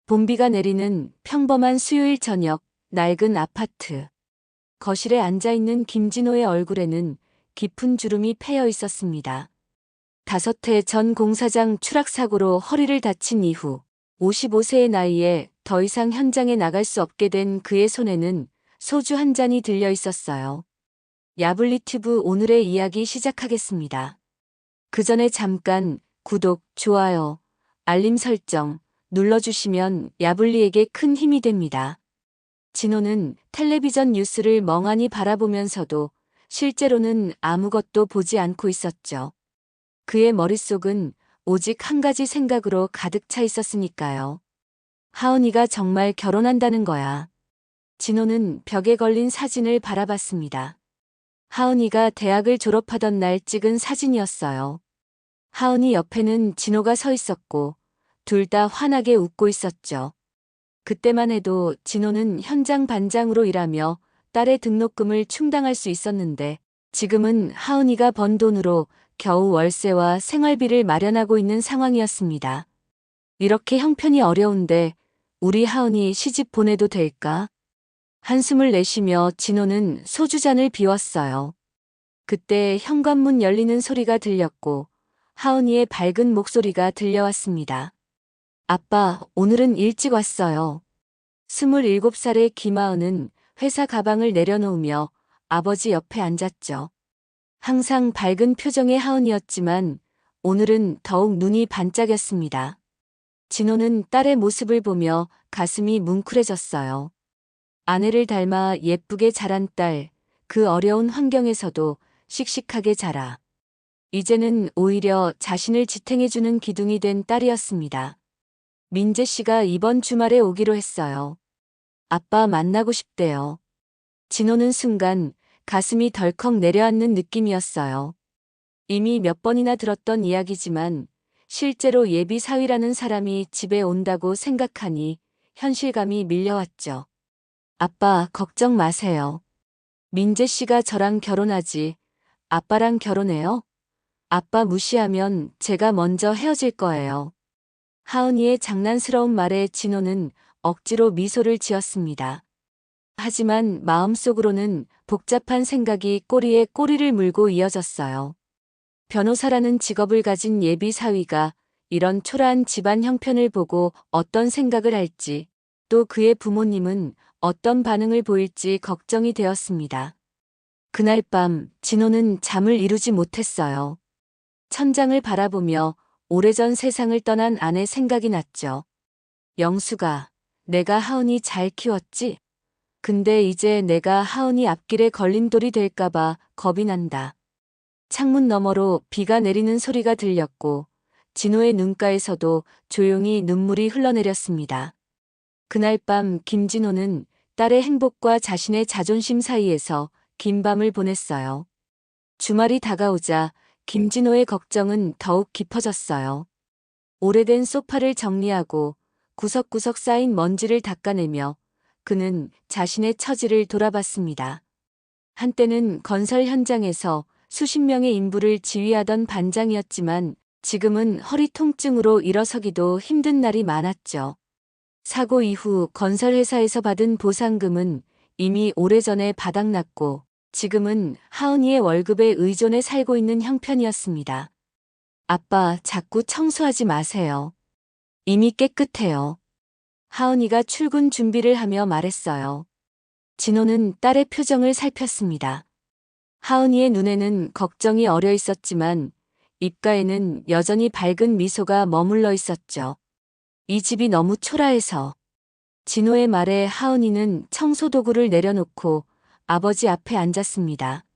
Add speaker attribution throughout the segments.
Speaker 1: 봄비가 내리는 평범한 수요일 저녁, 낡은 아파트. 거실에 앉아있는 김진호의 얼굴에는 깊은 주름이 패여 있었습니다. 5해 전 공사장 추락사고로 허리를 다친 이후 55세의 나이에 더 이상 현장에 나갈 수 없게 된 그의 손에는 소주 한 잔이 들려 있었어요. 야블리튜브 오늘의 이야기 시작하겠습니다. 그 전에 잠깐 구독, 좋아요, 알림 설정 눌러주시면 야블리에게 큰 힘이 됩니다. 진호는 텔레비전 뉴스를 멍하니 바라보면서도 실제로는 아무것도 보지 않고 있었죠. 그의 머릿속은 오직 한 가지 생각으로 가득 차 있었으니까요. 하은이가 정말 결혼한다는 거야. 진호는 벽에 걸린 사진을 바라봤습니다. 하은이가 대학을 졸업하던 날 찍은 사진이었어요. 하은이 옆에는 진호가 서 있었고 둘 다 환하게 웃고 있었죠. 그때만 해도 진호는 현장 반장으로 일하며 딸의 등록금을 충당할 수 있었는데 지금은 하은이가 번 돈으로 겨우 월세와 생활비를 마련하고 있는 상황이었습니다. 이렇게 형편이 어려운데 우리 하은이 시집 보내도 될까? 한숨을 내쉬며 진호는 소주잔을 비웠어요. 그때 현관문 열리는 소리가 들렸고 하은이의 밝은 목소리가 들려왔습니다. 아빠, 오늘은 일찍 왔어요. 27살의 김하은은 회사 가방을 내려놓으며 아버지 옆에 앉았죠. 항상 밝은 표정의 하은이었지만 오늘은 더욱 눈이 반짝였습니다. 진호는 딸의 모습을 보며 가슴이 뭉클해졌어요. 아내를 닮아 예쁘게 자란 딸, 그 어려운 환경에서도 씩씩하게 자라. 이제는 오히려 자신을 지탱해주는 기둥이 된 딸이었습니다. 민재 씨가 이번 주말에 오기로 했어요. 아빠 만나고 싶대요. 진호는 순간 가슴이 덜컥 내려앉는 느낌이었어요. 이미 몇 번이나 들었던 이야기지만 실제로 예비 사위라는 사람이 집에 온다고 생각하니 현실감이 밀려왔죠. 아빠, 걱정 마세요. 민재 씨가 저랑 결혼하지. 아빠랑 결혼해요? 아빠 무시하면 제가 먼저 헤어질 거예요. 하은이의 장난스러운 말에 진호는 억지로 미소를 지었습니다. 하지만 마음속으로는 복잡한 생각이 꼬리에 꼬리를 물고 이어졌어요. 변호사라는 직업을 가진 예비 사위가 이런 초라한 집안 형편을 보고 어떤 생각을 할지, 또 그의 부모님은 어떤 반응을 보일지 걱정이 되었습니다. 그날 밤 진호는 잠을 이루지 못했어요. 천장을 바라보며 오래전 세상을 떠난 아내 생각이 났죠. 영수가, 내가 하은이 잘 키웠지? 근데 이제 내가 하은이 앞길에 걸림돌이 될까봐 겁이 난다. 창문 너머로 비가 내리는 소리가 들렸고 진호의 눈가에서도 조용히 눈물이 흘러내렸습니다. 그날 밤 김진호는 딸의 행복과 자신의 자존심 사이에서 긴 밤을 보냈어요. 주말이 다가오자 김진호의 걱정은 더욱 깊어졌어요. 오래된 소파를 정리하고 구석구석 쌓인 먼지를 닦아내며 그는 자신의 처지를 돌아봤습니다. 한때는 건설 현장에서 수십 명의 인부를 지휘하던 반장이었지만 지금은 허리 통증으로 일어서기도 힘든 날이 많았죠. 사고 이후 건설회사에서 받은 보상금은 이미 오래전에 바닥났고 지금은 하은이의 월급에 의존해 살고 있는 형편이었습니다. 아빠, 자꾸 청소하지 마세요. 이미 깨끗해요. 하은이가 출근 준비를 하며 말했어요. 진호는 딸의 표정을 살폈습니다. 하은이의 눈에는 걱정이 어려 있었지만 입가에는 여전히 밝은 미소가 머물러 있었죠. 이 집이 너무 초라해서. 진호의 말에 하은이는 청소도구를 내려놓고 아버지 앞에 앉았습니다.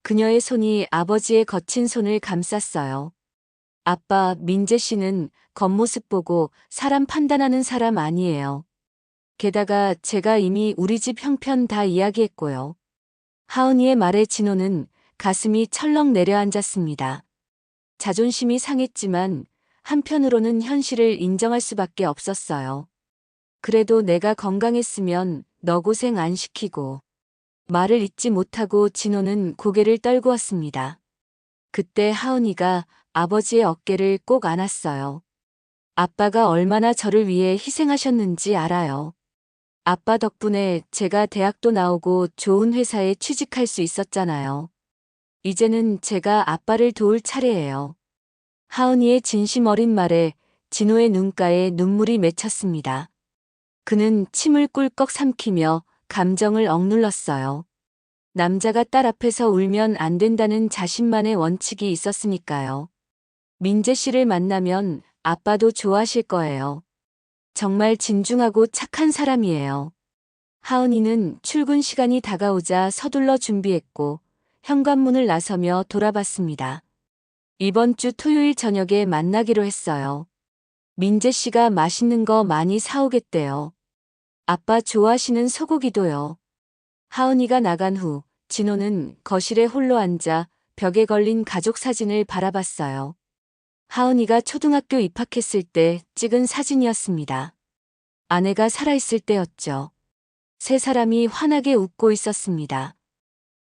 Speaker 1: 그녀의 손이 아버지의 거친 손을 감쌌어요. 아빠, 민재 씨는 겉모습 보고 사람 판단하는 사람 아니에요. 게다가 제가 이미 우리 집 형편 다 이야기했고요. 하은이의 말에 진호는 가슴이 철렁 내려앉았습니다. 자존심이 상했지만 한편으로는 현실을 인정할 수밖에 없었어요. 그래도 내가 건강했으면 너 고생 안 시키고. 말을 잇지 못하고 진호는 고개를 떨구었습니다. 그때 하은이가 아버지의 어깨를 꼭 안았어요. 아빠가 얼마나 저를 위해 희생하셨는지 알아요. 아빠 덕분에 제가 대학도 나오고 좋은 회사에 취직할 수 있었잖아요. 이제는 제가 아빠를 도울 차례예요. 하은이의 진심 어린 말에 진호의 눈가에 눈물이 맺혔습니다. 그는 침을 꿀꺽 삼키며 감정을 억눌렀어요. 남자가 딸 앞에서 울면 안 된다는 자신만의 원칙이 있었으니까요. 민재 씨를 만나면 아빠도 좋아하실 거예요. 정말 진중하고 착한 사람이에요. 하은이는 출근 시간이 다가오자 서둘러 준비했고 현관문을 나서며 돌아봤습니다. 이번 주 토요일 저녁에 만나기로 했어요. 민재 씨가 맛있는 거 많이 사오겠대요. 아빠 좋아하시는 소고기도요. 하은이가 나간 후 진호는 거실에 홀로 앉아 벽에 걸린 가족 사진을 바라봤어요. 하은이가 초등학교 입학했을 때 찍은 사진이었습니다. 아내가 살아있을 때였죠. 세 사람이 환하게 웃고 있었습니다.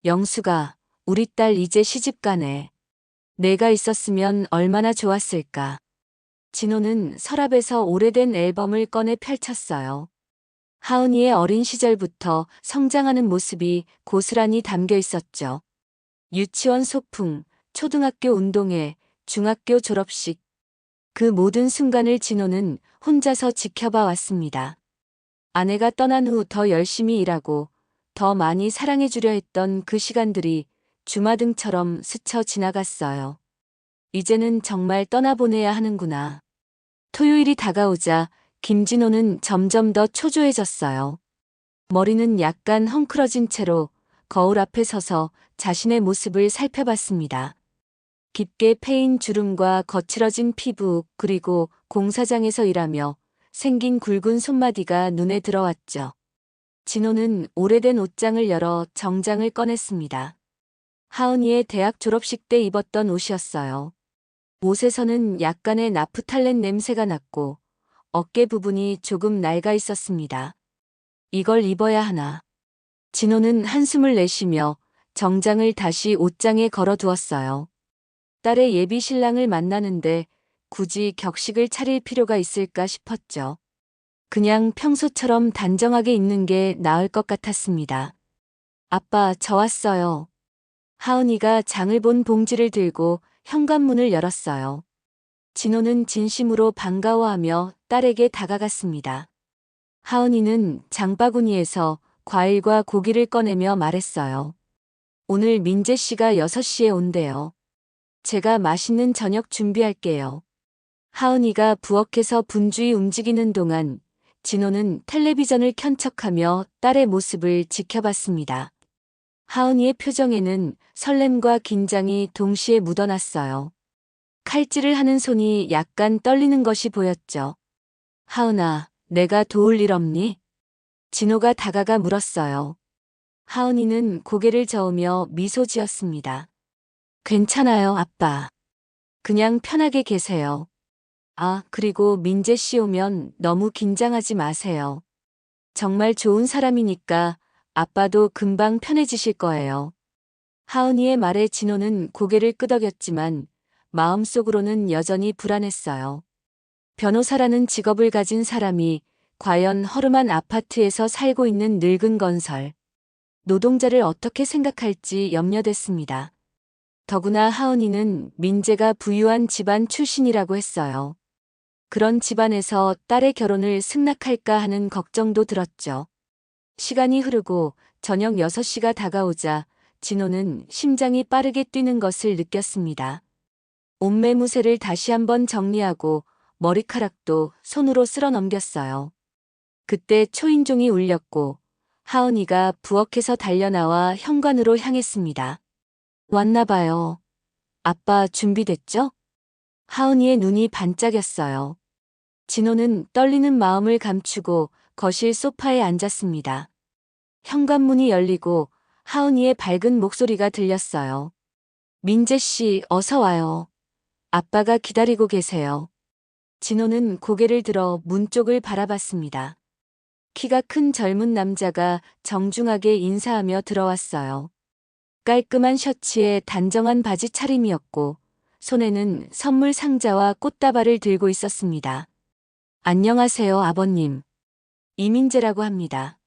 Speaker 1: 영수가 우리 딸 이제 시집가네. 내가 있었으면 얼마나 좋았을까. 진호는 서랍에서 오래된 앨범을 꺼내 펼쳤어요. 하은이의 어린 시절부터 성장하는 모습이 고스란히 담겨 있었죠. 유치원 소풍, 초등학교 운동회, 중학교 졸업식. 그 모든 순간을 진호는 혼자서 지켜봐 왔습니다. 아내가 떠난 후 더 열심히 일하고 더 많이 사랑해주려 했던 그 시간들이 주마등처럼 스쳐 지나갔어요. 이제는 정말 떠나보내야 하는구나. 토요일이 다가오자 김진호는 점점 더 초조해졌어요. 머리는 약간 헝클어진 채로 거울 앞에 서서 자신의 모습을 살펴봤습니다. 깊게 패인 주름과 거칠어진 피부 그리고 공사장에서 일하며 생긴 굵은 손마디가 눈에 들어왔죠. 진호는 오래된 옷장을 열어 정장을 꺼냈습니다. 하은이의 대학 졸업식 때 입었던 옷이었어요. 옷에서는 약간의 나프탈렌 냄새가 났고 어깨 부분이 조금 낡아 있었습니다. 이걸 입어야 하나. 진호는 한숨을 내쉬며 정장을 다시 옷장에 걸어두었어요. 딸의 예비 신랑을 만나는데 굳이 격식을 차릴 필요가 있을까 싶었죠. 그냥 평소처럼 단정하게 입는 게 나을 것 같았습니다. 아빠, 저 왔어요. 하은이가 장을 본 봉지를 들고 현관문을 열었어요. 진호는 진심으로 반가워하며 딸에게 다가갔습니다. 하은이는 장바구니에서 과일과 고기를 꺼내며 말했어요. 오늘 민재 씨가 6시에 온대요. 제가 맛있는 저녁 준비할게요. 하은이가 부엌에서 분주히 움직이는 동안 진호는 텔레비전을 켠 척하며 딸의 모습을 지켜봤습니다. 하은이의 표정에는 설렘과 긴장이 동시에 묻어났어요. 칼질을 하는 손이 약간 떨리는 것이 보였죠. 하은아, 내가 도울 일 없니? 진호가 다가가 물었어요. 하은이는 고개를 저으며 미소 지었습니다. 괜찮아요, 아빠. 그냥 편하게 계세요. 아, 그리고 민재 씨 오면 너무 긴장하지 마세요. 정말 좋은 사람이니까 아빠도 금방 편해지실 거예요. 하은이의 말에 진호는 고개를 끄덕였지만 마음속으로는 여전히 불안했어요. 변호사라는 직업을 가진 사람이 과연 허름한 아파트에서 살고 있는 늙은 건설, 노동자를 어떻게 생각할지 염려됐습니다. 더구나 하은이는 민재가 부유한 집안 출신이라고 했어요. 그런 집안에서 딸의 결혼을 승낙할까 하는 걱정도 들었죠. 시간이 흐르고 저녁 6시가 다가오자 진호는 심장이 빠르게 뛰는 것을 느꼈습니다. 옷매무새를 다시 한번 정리하고 머리카락도 손으로 쓸어 넘겼어요. 그때 초인종이 울렸고 하은이가 부엌에서 달려나와 현관으로 향했습니다. 왔나 봐요. 아빠 준비됐죠? 하은이의 눈이 반짝였어요. 진호는 떨리는 마음을 감추고 거실 소파에 앉았습니다. 현관문이 열리고 하은이의 밝은 목소리가 들렸어요. 민재 씨, 어서 와요. 아빠가 기다리고 계세요. 진호는 고개를 들어 문 쪽을 바라봤습니다. 키가 큰 젊은 남자가 정중하게 인사하며 들어왔어요. 깔끔한 셔츠에 단정한 바지 차림이었고 손에는 선물 상자와 꽃다발을 들고 있었습니다. 안녕하세요, 아버님. 이민재라고 합니다.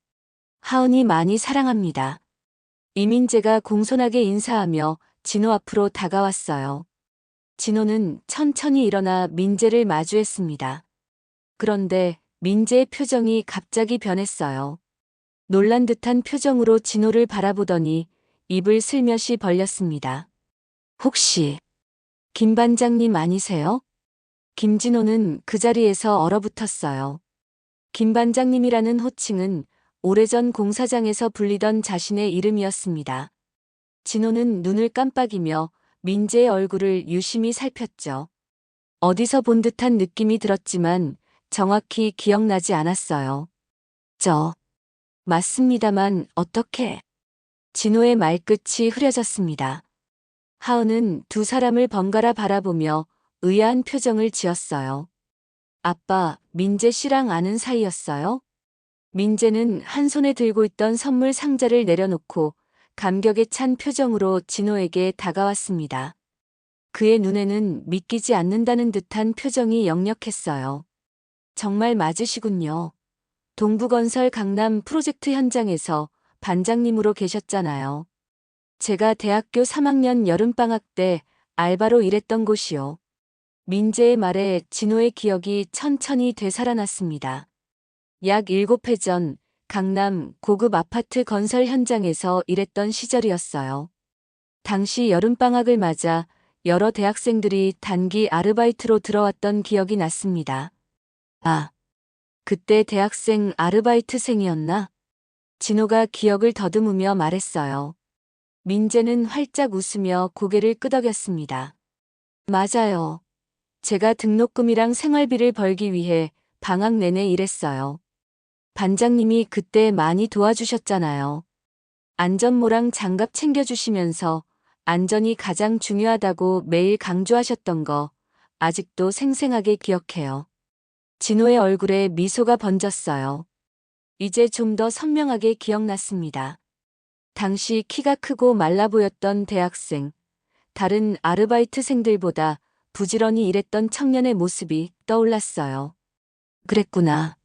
Speaker 1: 하은이 많이 사랑합니다. 이민재가 공손하게 인사하며 진호 앞으로 다가왔어요. 진호는 천천히 일어나 민재를 마주했습니다. 그런데 민재의 표정이 갑자기 변했어요. 놀란 듯한 표정으로 진호를 바라보더니 입을 슬며시 벌렸습니다. 혹시 김 반장님 아니세요? 김진호는 그 자리에서 얼어붙었어요. 김 반장님이라는 호칭은 오래전 공사장에서 불리던 자신의 이름이었습니다. 진호는 눈을 깜빡이며 민재의 얼굴을 유심히 살폈죠. 어디서 본 듯한 느낌이 들었지만 정확히 기억나지 않았어요. 맞습니다만 어떻게? 진호의 말끝이 흐려졌습니다. 하은은 두 사람을 번갈아 바라보며 의아한 표정을 지었어요. 아빠, 민재 씨랑 아는 사이였어요? 민재는 한 손에 들고 있던 선물 상자를 내려놓고 감격에 찬 표정으로 진호에게 다가왔습니다. 그의 눈에는 믿기지 않는다는 듯한 표정이 역력했어요. 정말 맞으시군요. 동부건설 강남 프로젝트 현장에서 반장님으로 계셨잖아요. 제가 대학교 3학년 여름방학 때 알바로 일했던 곳이요. 민재의 말에 진호의 기억이 천천히 되살아났습니다. 약 7해 전 강남 고급 아파트 건설 현장에서 일했던 시절이었어요. 당시 여름방학을 맞아 여러 대학생들이 단기 아르바이트로 들어왔던 기억이 났습니다. 아, 그때 대학생 아르바이트생이었나? 진호가 기억을 더듬으며 말했어요. 민재는 활짝 웃으며 고개를 끄덕였습니다. 맞아요. 제가 등록금이랑 생활비를 벌기 위해 방학 내내 일했어요. 반장님이 그때 많이 도와주셨잖아요. 안전모랑 장갑 챙겨주시면서 안전이 가장 중요하다고 매일 강조하셨던 거 아직도 생생하게 기억해요. 진호의 얼굴에 미소가 번졌어요. 이제 좀 더 선명하게 기억났습니다. 당시 키가 크고 말라 보였던 대학생, 다른 아르바이트생들보다 부지런히 일했던 청년의 모습이 떠올랐어요. 그랬구나.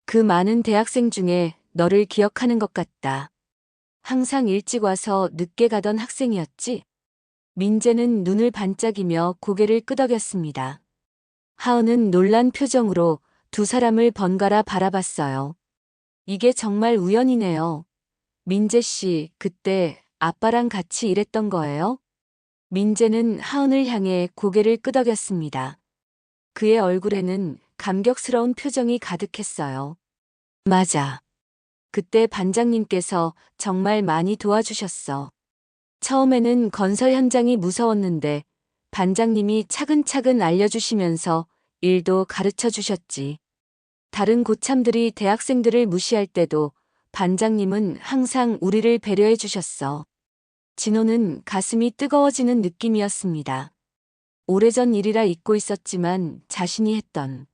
Speaker 1: 그 많은 대학생 중에 너를 기억하는 것 같다. 항상 일찍 와서 늦게 가던 학생이었지? 민재는 눈을 반짝이며 고개를 끄덕였습니다. 하은은 놀란 표정으로 두 사람을 번갈아 바라봤어요. 이게 정말 우연이네요. 민재 씨, 그때 아빠랑 같이 일했던 거예요? 민재는 하은을 향해 고개를 끄덕였습니다. 그의 얼굴에는 감격스러운 표정이 가득했어요. 맞아. 그때 반장님께서 정말 많이 도와주셨어. 처음에는 건설 현장이 무서웠는데 반장님이 차근차근 알려주시면서 일도 가르쳐 주셨지. 다른 고참들이 대학생들을 무시할 때도 반장님은 항상 우리를 배려해 주셨어. 진호는 가슴이 뜨거워지는 느낌이었습니다. 오래전 일이라 잊고 있었지만 자신이 했던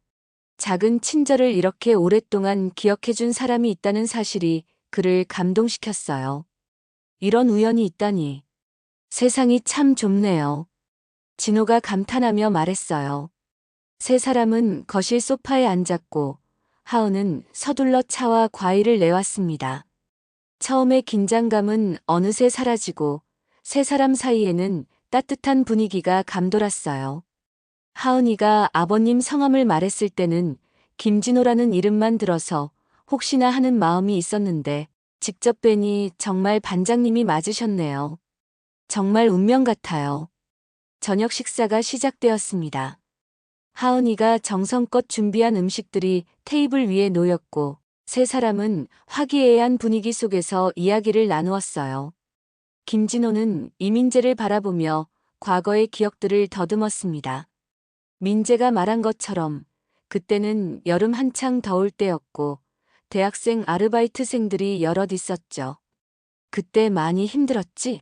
Speaker 1: 작은 친절을 이렇게 오랫동안 기억해준 사람이 있다는 사실이 그를 감동시켰어요. 이런 우연이 있다니. 세상이 참 좁네요. 진호가 감탄하며 말했어요. 세 사람은 거실 소파에 앉았고 하은은 서둘러 차와 과일을 내왔습니다. 처음의 긴장감은 어느새 사라지고 세 사람 사이에는 따뜻한 분위기가 감돌았어요. 하은이가 아버님 성함을 말했을 때는 김진호라는 이름만 들어서 혹시나 하는 마음이 있었는데 직접 뵈니 정말 반장님이 맞으셨네요. 정말 운명 같아요. 저녁 식사가 시작되었습니다. 하은이가 정성껏 준비한 음식들이 테이블 위에 놓였고 세 사람은 화기애애한 분위기 속에서 이야기를 나누었어요. 김진호는 이민재를 바라보며 과거의 기억들을 더듬었습니다. 민재가 말한 것처럼 그때는 여름 한창 더울 때였고 대학생 아르바이트생들이 여럿 있었죠. 그때 많이 힘들었지?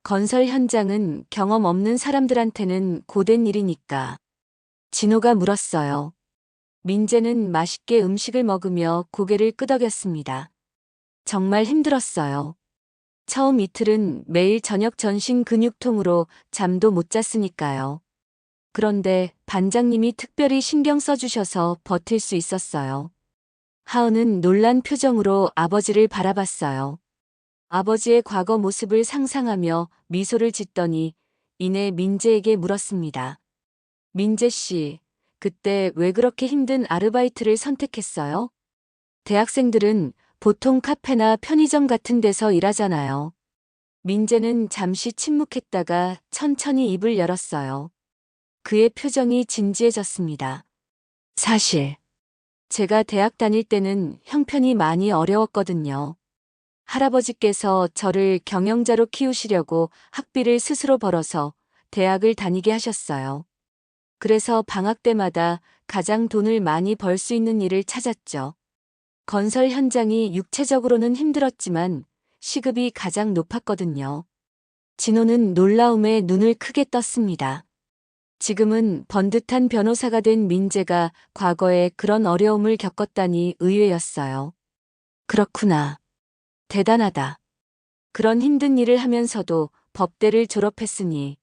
Speaker 1: 건설 현장은 경험 없는 사람들한테는 고된 일이니까. 진호가 물었어요. 민재는 맛있게 음식을 먹으며 고개를 끄덕였습니다. 정말 힘들었어요. 처음 이틀은 매일 저녁 전신 근육통으로 잠도 못 잤으니까요. 그런데 반장님이 특별히 신경 써주셔서 버틸 수 있었어요. 하은은 놀란 표정으로 아버지를 바라봤어요. 아버지의 과거 모습을 상상하며 미소를 짓더니 이내 민재에게 물었습니다. 민재 씨, 그때 왜 그렇게 힘든 아르바이트를 선택했어요? 대학생들은 보통 카페나 편의점 같은 데서 일하잖아요. 민재는 잠시 침묵했다가 천천히 입을 열었어요. 그의 표정이 진지해졌습니다. 사실, 제가 대학 다닐 때는 형편이 많이 어려웠거든요. 할아버지께서 저를 경영자로 키우시려고 학비를 스스로 벌어서 대학을 다니게 하셨어요. 그래서 방학 때마다 가장 돈을 많이 벌 수 있는 일을 찾았죠. 건설 현장이 육체적으로는 힘들었지만 시급이 가장 높았거든요. 진호는 놀라움에 눈을 크게 떴습니다. 지금은 번듯한 변호사가 된 민재가 과거에 그런 어려움을 겪었다니 의외였어요. 그렇구나. 대단하다. 그런 힘든 일을 하면서도 법대를 졸업했으니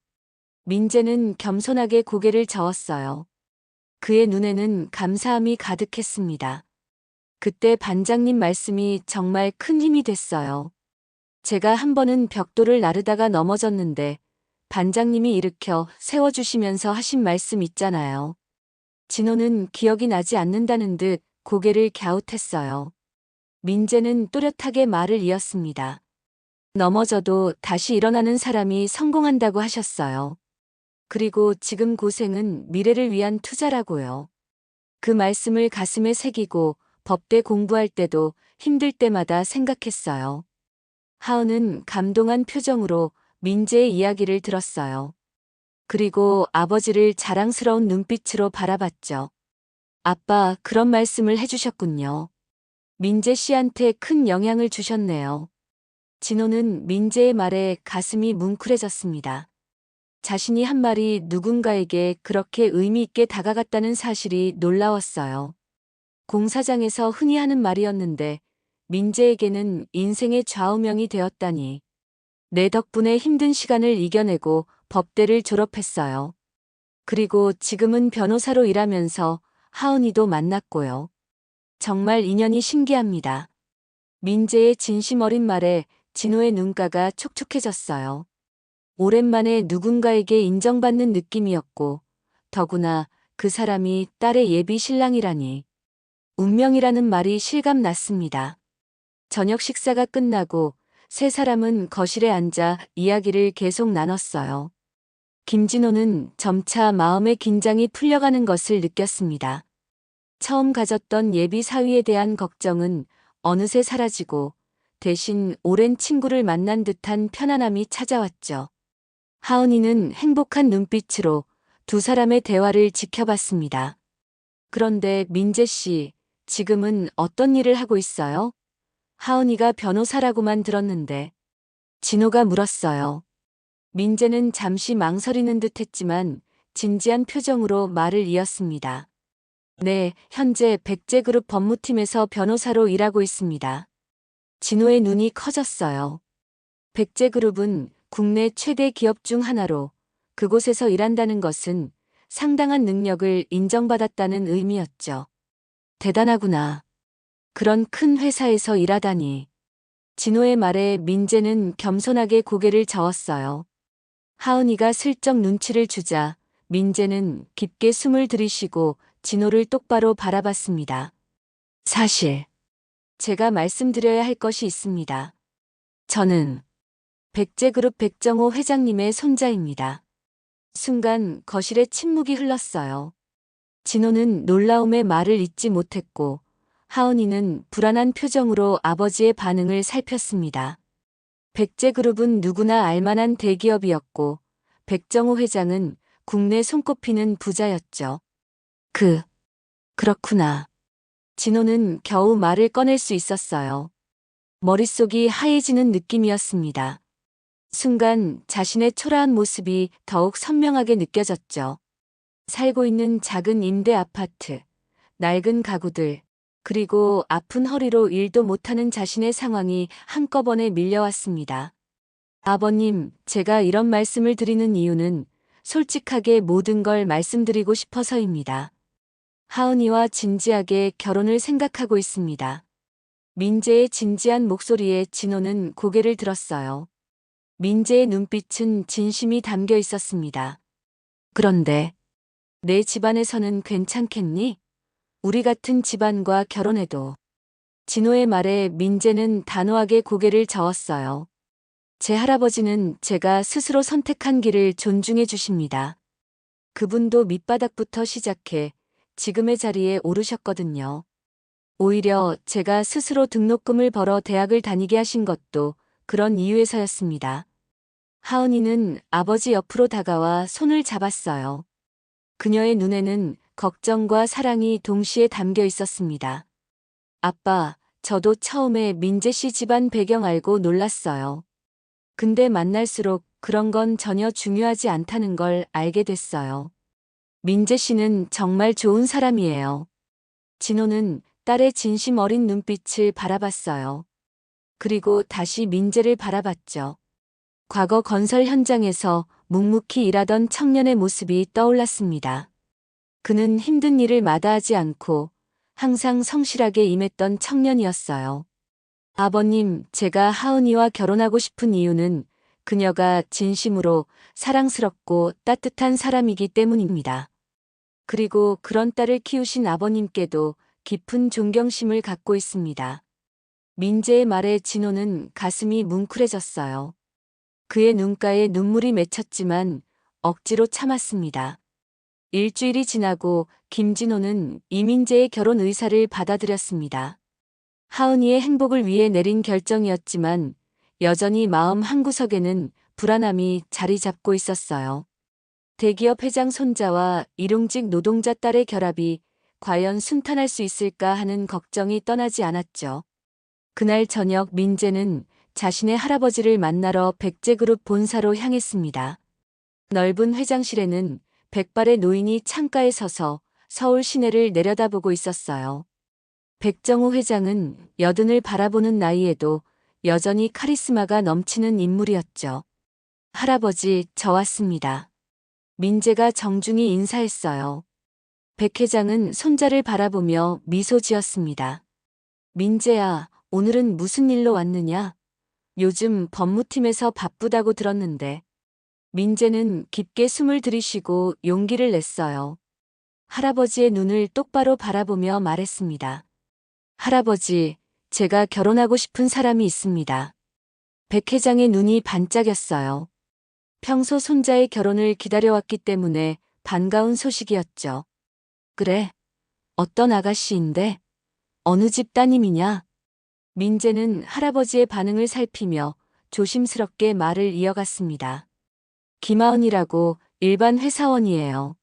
Speaker 1: 민재는 겸손하게 고개를 저었어요. 그의 눈에는 감사함이 가득했습니다. 그때 반장님 말씀이 정말 큰 힘이 됐어요. 제가 한 번은 벽돌을 나르다가 넘어졌는데 반장님이 일으켜 세워주시면서 하신 말씀 있잖아요. 진호는 기억이 나지 않는다는 듯 고개를 갸웃했어요. 민재는 또렷하게 말을 이었습니다. 넘어져도 다시 일어나는 사람이 성공한다고 하셨어요. 그리고 지금 고생은 미래를 위한 투자라고요. 그 말씀을 가슴에 새기고 법대 공부할 때도 힘들 때마다 생각했어요. 하은은 감동한 표정으로 민재의 이야기를 들었어요. 그리고 아버지를 자랑스러운 눈빛으로 바라봤죠. 아빠, 그런 말씀을 해주셨군요. 민재 씨한테 큰 영향을 주셨네요. 진호는 민재의 말에 가슴이 뭉클해졌습니다. 자신이 한 말이 누군가에게 그렇게 의미 있게 다가갔다는 사실이 놀라웠어요. 공사장에서 흔히 하는 말이었는데 민재에게는 인생의 좌우명이 되었다니. 내 덕분에 힘든 시간을 이겨내고 법대를 졸업했어요. 그리고 지금은 변호사로 일하면서 하은이도 만났고요. 정말 인연이 신기합니다. 민재의 진심 어린 말에 진호의 눈가가 촉촉해졌어요. 오랜만에 누군가에게 인정받는 느낌이었고, 더구나 그 사람이 딸의 예비 신랑이라니. 운명이라는 말이 실감났습니다. 저녁 식사가 끝나고 세 사람은 거실에 앉아 이야기를 계속 나눴어요. 김진호는 점차 마음의 긴장이 풀려가는 것을 느꼈습니다. 처음 가졌던 예비 사위에 대한 걱정은 어느새 사라지고 대신 오랜 친구를 만난 듯한 편안함이 찾아왔죠. 하은이는 행복한 눈빛으로 두 사람의 대화를 지켜봤습니다. 그런데 민재 씨, 지금은 어떤 일을 하고 있어요? 하은이가 변호사라고만 들었는데. 진호가 물었어요. 민재는 잠시 망설이는 듯 했지만 진지한 표정으로 말을 이었습니다. 네, 현재 백제그룹 법무팀에서 변호사로 일하고 있습니다. 진호의 눈이 커졌어요. 백제그룹은 국내 최대 기업 중 하나로 그곳에서 일한다는 것은 상당한 능력을 인정받았다는 의미였죠. 대단하구나. 그런 큰 회사에서 일하다니. 진호의 말에 민재는 겸손하게 고개를 저었어요. 하은이가 슬쩍 눈치를 주자 민재는 깊게 숨을 들이쉬고 진호를 똑바로 바라봤습니다. 사실, 제가 말씀드려야 할 것이 있습니다. 저는 백제그룹 백정호 회장님의 손자입니다. 순간 거실에 침묵이 흘렀어요. 진호는 놀라움에 말을 잇지 못했고 하은이는 불안한 표정으로 아버지의 반응을 살폈습니다. 백제그룹은 누구나 알만한 대기업이었고 백정호 회장은 국내 손꼽히는 부자였죠. 그렇구나. 진호는 겨우 말을 꺼낼 수 있었어요. 머릿속이 하얘지는 느낌이었습니다. 순간 자신의 초라한 모습이 더욱 선명하게 느껴졌죠. 살고 있는 작은 임대 아파트, 낡은 가구들, 그리고 아픈 허리로 일도 못하는 자신의 상황이 한꺼번에 밀려왔습니다. 아버님, 제가 이런 말씀을 드리는 이유는 솔직하게 모든 걸 말씀드리고 싶어서입니다. 하은이와 진지하게 결혼을 생각하고 있습니다. 민재의 진지한 목소리에 진호는 고개를 들었어요. 민재의 눈빛은 진심이 담겨 있었습니다. 그런데 내 집안에서는 괜찮겠니? 우리 같은 집안과 결혼해도. 진호의 말에 민재는 단호하게 고개를 저었어요. 제 할아버지는 제가 스스로 선택한 길을 존중해 주십니다. 그분도 밑바닥부터 시작해 지금의 자리에 오르셨거든요. 오히려 제가 스스로 등록금을 벌어 대학을 다니게 하신 것도 그런 이유에서였습니다. 하은이는 아버지 옆으로 다가와 손을 잡았어요. 그녀의 눈에는 걱정과 사랑이 동시에 담겨 있었습니다. 아빠, 저도 처음에 민재 씨 집안 배경 알고 놀랐어요. 근데 만날수록 그런 건 전혀 중요하지 않다는 걸 알게 됐어요. 민재 씨는 정말 좋은 사람이에요. 진호는 딸의 진심 어린 눈빛을 바라봤어요. 그리고 다시 민재를 바라봤죠. 과거 건설 현장에서 묵묵히 일하던 청년의 모습이 떠올랐습니다. 그는 힘든 일을 마다하지 않고 항상 성실하게 임했던 청년이었어요. 아버님, 제가 하은이와 결혼하고 싶은 이유는 그녀가 진심으로 사랑스럽고 따뜻한 사람이기 때문입니다. 그리고 그런 딸을 키우신 아버님께도 깊은 존경심을 갖고 있습니다. 민재의 말에 진호는 가슴이 뭉클해졌어요. 그의 눈가에 눈물이 맺혔지만 억지로 참았습니다. 일주일이 지나고 김진호는 이민재의 결혼 의사를 받아들였습니다. 하은이의 행복을 위해 내린 결정이었지만 여전히 마음 한구석에는 불안함이 자리 잡고 있었어요. 대기업 회장 손자와 일용직 노동자 딸의 결합이 과연 순탄할 수 있을까 하는 걱정이 떠나지 않았죠. 그날 저녁 민재는 자신의 할아버지를 만나러 백제그룹 본사로 향했습니다. 넓은 회장실에는 백발의 노인이 창가에 서서 서울 시내를 내려다보고 있었어요. 백정호 회장은 여든을 바라보는 나이에도 여전히 카리스마가 넘치는 인물이었죠. 할아버지, 저 왔습니다. 민재가 정중히 인사했어요. 백 회장은 손자를 바라보며 미소 지었습니다. 민재야, 오늘은 무슨 일로 왔느냐? 요즘 법무팀에서 바쁘다고 들었는데. 민재는 깊게 숨을 들이쉬고 용기를 냈어요. 할아버지의 눈을 똑바로 바라보며 말했습니다. 할아버지, 제가 결혼하고 싶은 사람이 있습니다. 백 회장의 눈이 반짝였어요. 평소 손자의 결혼을 기다려왔기 때문에 반가운 소식이었죠. 그래? 어떤 아가씨인데? 어느 집 따님이냐? 민재는 할아버지의 반응을 살피며 조심스럽게 말을 이어갔습니다. 김하은이라고 일반 회사원이에요.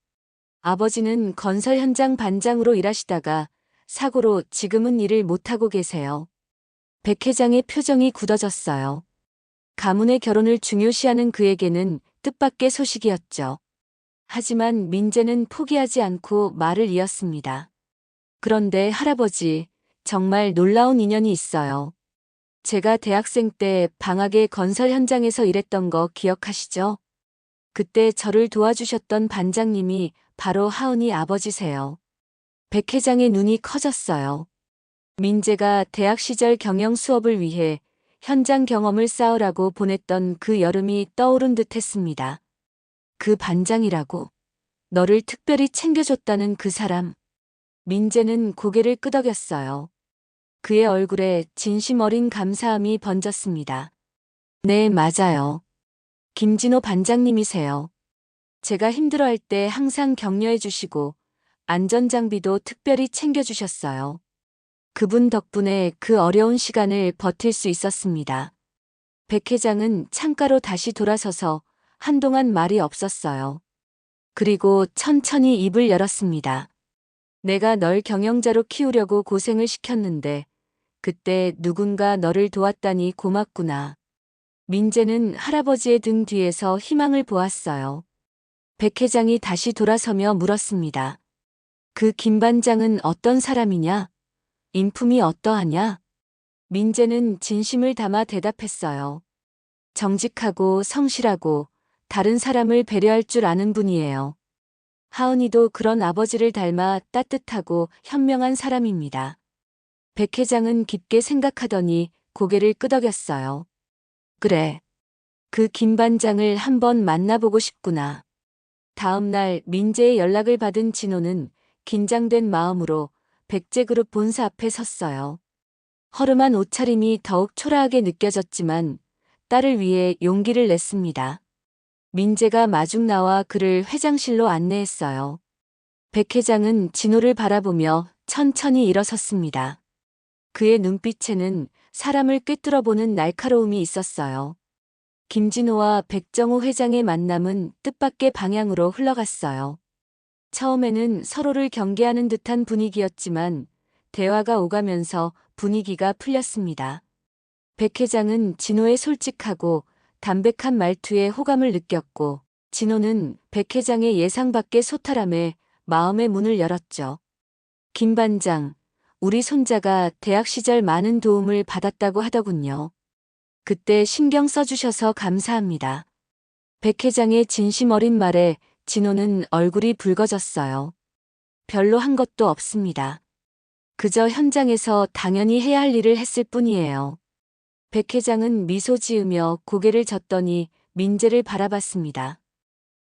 Speaker 1: 아버지는 건설 현장 반장으로 일하시다가 사고로 지금은 일을 못하고 계세요. 백 회장의 표정이 굳어졌어요. 가문의 결혼을 중요시하는 그에게는 뜻밖의 소식이었죠. 하지만 민재는 포기하지 않고 말을 이었습니다. 그런데 할아버지, 정말 놀라운 인연이 있어요. 제가 대학생 때 방학에 건설 현장에서 일했던 거 기억하시죠? 그때 저를 도와주셨던 반장님이 바로 하은이 아버지세요. 백 회장의 눈이 커졌어요. 민재가 대학 시절 경영 수업을 위해 현장 경험을 쌓으라고 보냈던 그 여름이 떠오른 듯 했습니다. 그 반장이라고. 너를 특별히 챙겨줬다는 그 사람. 민재는 고개를 끄덕였어요. 그의 얼굴에 진심 어린 감사함이 번졌습니다. 네, 맞아요. 김진호 반장님이세요. 제가 힘들어할 때 항상 격려해 주시고 안전장비도 특별히 챙겨주셨어요. 그분 덕분에 그 어려운 시간을 버틸 수 있었습니다. 백 회장은 창가로 다시 돌아서서 한동안 말이 없었어요. 그리고 천천히 입을 열었습니다. 내가 널 경영자로 키우려고 고생을 시켰는데 그때 누군가 너를 도왔다니 고맙구나. 민재는 할아버지의 등 뒤에서 희망을 보았어요. 백 회장이 다시 돌아서며 물었습니다. 그 김 반장은 어떤 사람이냐? 인품이 어떠하냐? 민재는 진심을 담아 대답했어요. 정직하고 성실하고 다른 사람을 배려할 줄 아는 분이에요. 하은이도 그런 아버지를 닮아 따뜻하고 현명한 사람입니다. 백 회장은 깊게 생각하더니 고개를 끄덕였어요. 그래. 그 김 반장을 한번 만나보고 싶구나. 다음 날 민재의 연락을 받은 진호는 긴장된 마음으로 백제그룹 본사 앞에 섰어요. 허름한 옷차림이 더욱 초라하게 느껴졌지만 딸을 위해 용기를 냈습니다. 민재가 마중 나와 그를 회장실로 안내했어요. 백 회장은 진호를 바라보며 천천히 일어섰습니다. 그의 눈빛에는 사람을 꿰뚫어보는 날카로움이 있었어요. 김진호와 백정호 회장의 만남은 뜻밖의 방향으로 흘러갔어요. 처음에는 서로를 경계하는 듯한 분위기였지만 대화가 오가면서 분위기가 풀렸습니다. 백 회장은 진호의 솔직하고 담백한 말투에 호감을 느꼈고 진호는 백 회장의 예상 밖의 소탈함에 마음의 문을 열었죠. 김 반장, 우리 손자가 대학 시절 많은 도움을 받았다고 하더군요. 그때 신경 써주셔서 감사합니다. 백 회장의 진심 어린 말에 진호는 얼굴이 붉어졌어요. 별로 한 것도 없습니다. 그저 현장에서 당연히 해야 할 일을 했을 뿐이에요. 백 회장은 미소 지으며 고개를 젓더니 민재를 바라봤습니다.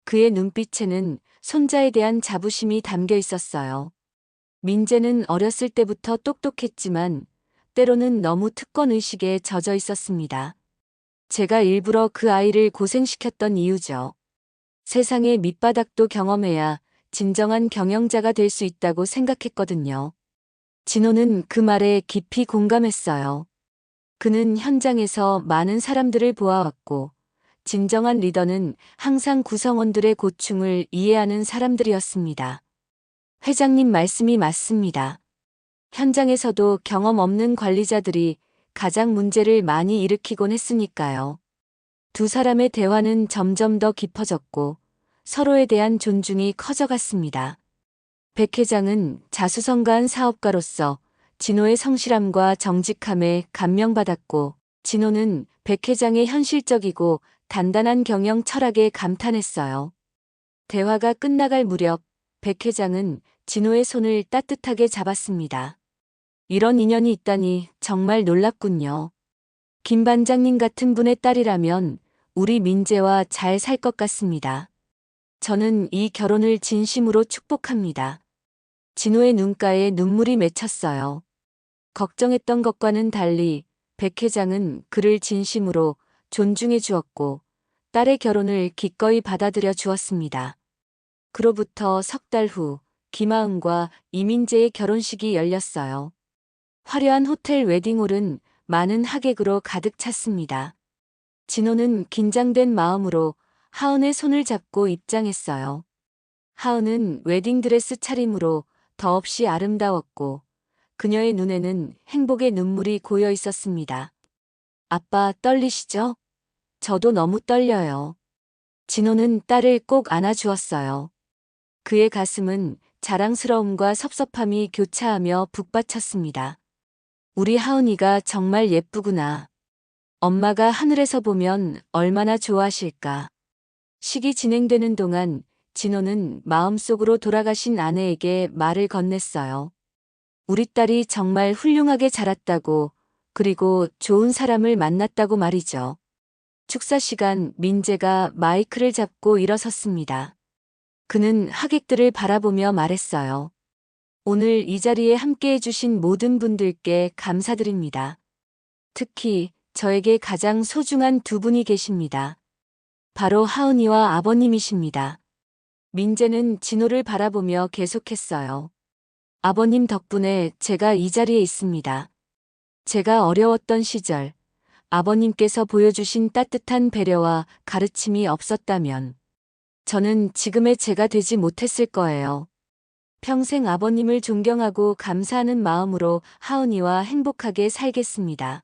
Speaker 1: 그의 눈빛에는 손자에 대한 자부심이 담겨 있었어요. 민재는 어렸을 때부터 똑똑했지만 때로는 너무 특권의식에 젖어 있었습니다. 제가 일부러 그 아이를 고생시켰던 이유죠. 세상의 밑바닥도 경험해야 진정한 경영자가 될 수 있다고 생각했거든요. 진호는 그 말에 깊이 공감했어요. 그는 현장에서 많은 사람들을 보아왔고, 진정한 리더는 항상 구성원들의 고충을 이해하는 사람들이었습니다. 회장님 말씀이 맞습니다. 현장에서도 경험 없는 관리자들이 가장 문제를 많이 일으키곤 했으니까요. 두 사람의 대화는 점점 더 깊어졌고 서로에 대한 존중이 커져갔습니다. 백 회장은 자수성가한 사업가로서 진호의 성실함과 정직함에 감명받았고 진호는 백 회장의 현실적이고 단단한 경영 철학에 감탄했어요. 대화가 끝나갈 무렵 백 회장은 진호의 손을 따뜻하게 잡았습니다. 이런 인연이 있다니 정말 놀랍군요. 김 반장님 같은 분의 딸이라면 우리 민재와 잘 살 것 같습니다. 저는 이 결혼을 진심으로 축복합니다. 진호의 눈가에 눈물이 맺혔어요. 걱정했던 것과는 달리 백 회장은 그를 진심으로 존중해 주었고 딸의 결혼을 기꺼이 받아들여 주었습니다. 그로부터 석 달 후 김하은과 이민재의 결혼식이 열렸어요. 화려한 호텔 웨딩홀은 많은 하객으로 가득 찼습니다. 진호는 긴장된 마음으로 하은의 손을 잡고 입장했어요. 하은은 웨딩드레스 차림으로 더없이 아름다웠고 그녀의 눈에는 행복의 눈물이 고여 있었습니다. 아빠 떨리시죠? 저도 너무 떨려요. 진호는 딸을 꼭 안아주었어요. 그의 가슴은 자랑스러움과 섭섭함이 교차하며 북받쳤습니다. 우리 하은이가 정말 예쁘구나. 엄마가 하늘에서 보면 얼마나 좋아하실까. 식이 진행되는 동안 진호는 마음속으로 돌아가신 아내에게 말을 건넸어요. 우리 딸이 정말 훌륭하게 자랐다고, 그리고 좋은 사람을 만났다고 말이죠. 축사 시간 민재가 마이크를 잡고 일어섰습니다. 그는 하객들을 바라보며 말했어요. 오늘 이 자리에 함께해 주신 모든 분들께 감사드립니다. 특히 저에게 가장 소중한 두 분이 계십니다. 바로 하은이와 아버님이십니다. 민재는 진호를 바라보며 계속했어요. 아버님 덕분에 제가 이 자리에 있습니다. 제가 어려웠던 시절 아버님께서 보여주신 따뜻한 배려와 가르침이 없었다면 저는 지금의 제가 되지 못했을 거예요. 평생 아버님을 존경하고 감사하는 마음으로 하은이와 행복하게 살겠습니다.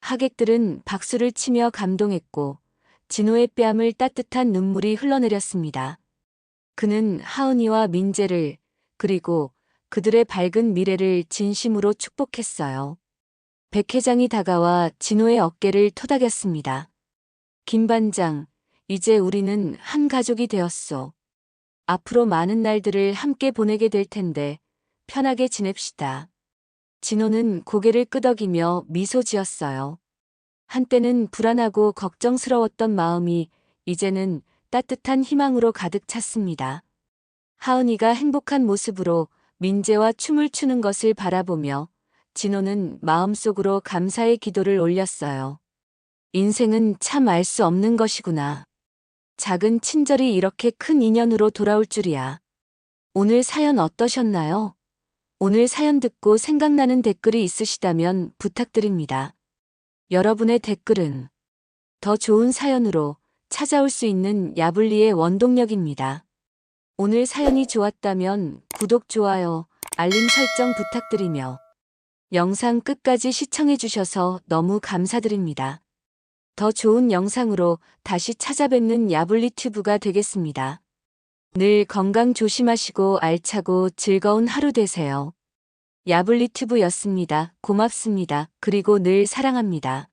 Speaker 1: 하객들은 박수를 치며 감동했고 진호의 뺨을 따뜻한 눈물이 흘러내렸습니다. 그는 하은이와 민재를 그리고 그들의 밝은 미래를 진심으로 축복했어요. 백 회장이 다가와 진호의 어깨를 토닥였습니다. 김 반장, 이제 우리는 한 가족이 되었소. 앞으로 많은 날들을 함께 보내게 될 텐데 편하게 지냅시다. 진호는 고개를 끄덕이며 미소 지었어요. 한때는 불안하고 걱정스러웠던 마음이 이제는 따뜻한 희망으로 가득 찼습니다. 하은이가 행복한 모습으로 민재와 춤을 추는 것을 바라보며 진호는 마음속으로 감사의 기도를 올렸어요. 인생은 참 알 수 없는 것이구나. 작은 친절이 이렇게 큰 인연으로 돌아올 줄이야. 오늘 사연 어떠셨나요? 오늘 사연 듣고 생각나는 댓글이 있으시다면 부탁드립니다. 여러분의 댓글은 더 좋은 사연으로 찾아올 수 있는 야불리의 원동력입니다. 오늘 사연이 좋았다면 구독, 좋아요, 알림 설정 부탁드리며 영상 끝까지 시청해주셔서 너무 감사드립니다. 더 좋은 영상으로 다시 찾아뵙는 야불리 튜브가 되겠습니다. 늘 건강 조심하시고 알차고 즐거운 하루 되세요. 야불리 튜브였습니다. 고맙습니다. 그리고 늘 사랑합니다.